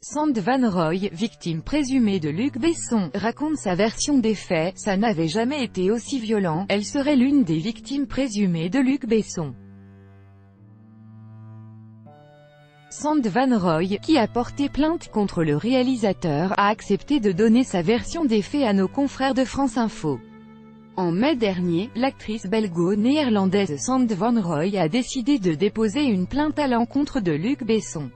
Sand Van Roy, victime présumée de Luc Besson, raconte sa version des faits. Ça n'avait jamais été aussi violent, elle serait l'une des victimes présumées de Luc Besson. Sand Van Roy, qui a porté plainte contre le réalisateur, a accepté de donner sa version des faits à nos confrères de France Info. En mai dernier, l'actrice belgo-néerlandaise Sand Van Roy a décidé de déposer une plainte à l'encontre de Luc Besson.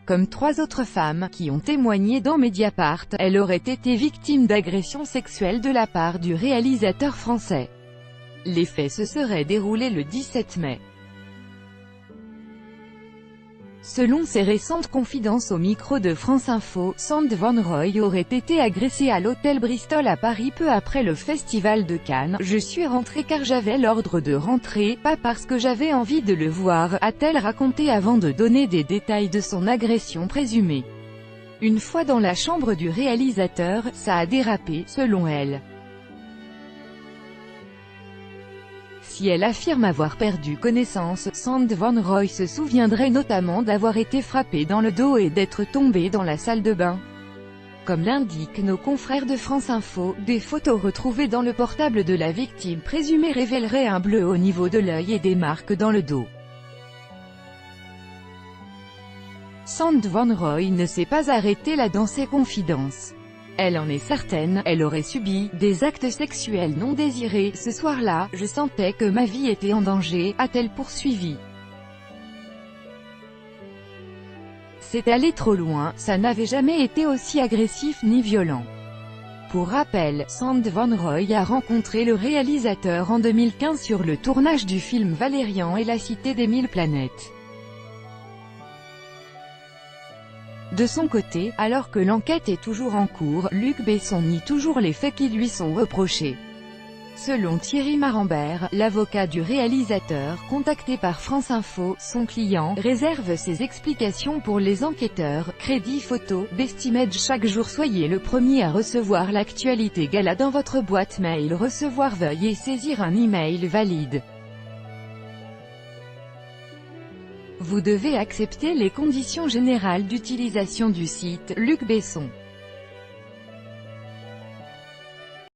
Comme 3 autres femmes, qui ont témoigné dans Mediapart, elle aurait été victime d'agressions sexuelles de la part du réalisateur français. Les faits se seraient déroulés le 17 mai. Selon ses récentes confidences au micro de France Info, Sand Van Roy aurait été agressée à l'hôtel Bristol à Paris peu après le festival de Cannes. « Je suis rentrée car j'avais l'ordre de rentrer, pas parce que j'avais envie de le voir », a-t-elle raconté avant de donner des détails de son agression présumée. Une fois dans la chambre du réalisateur, ça a dérapé, selon elle. Si elle affirme avoir perdu connaissance, Sand Van Roy se souviendrait notamment d'avoir été frappée dans le dos et d'être tombée dans la salle de bain. Comme l'indiquent nos confrères de France Info, des photos retrouvées dans le portable de la victime présumée révéleraient un bleu au niveau de l'œil et des marques dans le dos. Sand Van Roy ne s'est pas arrêtée là dans ses confidences. Elle en est certaine, elle aurait subi des actes sexuels non désirés. Ce soir-là, je sentais que ma vie était en danger, a-t-elle poursuivi. C'est allé trop loin, ça n'avait jamais été aussi agressif ni violent. Pour rappel, Sand Van Roy a rencontré le réalisateur en 2015 sur le tournage du film Valérian et la Cité des 1000 planètes. De son côté, alors que l'enquête est toujours en cours, Luc Besson nie toujours les faits qui lui sont reprochés. Selon Thierry Marambert, l'avocat du réalisateur, contacté par France Info, son client réserve ses explications pour les enquêteurs. Crédit photo, Bestimage. Chaque jour soyez le premier à recevoir l'actualité Gala dans votre boîte mail. Recevoir, veuillez saisir un email valide. Vous devez accepter les conditions générales d'utilisation du site. Luc Besson.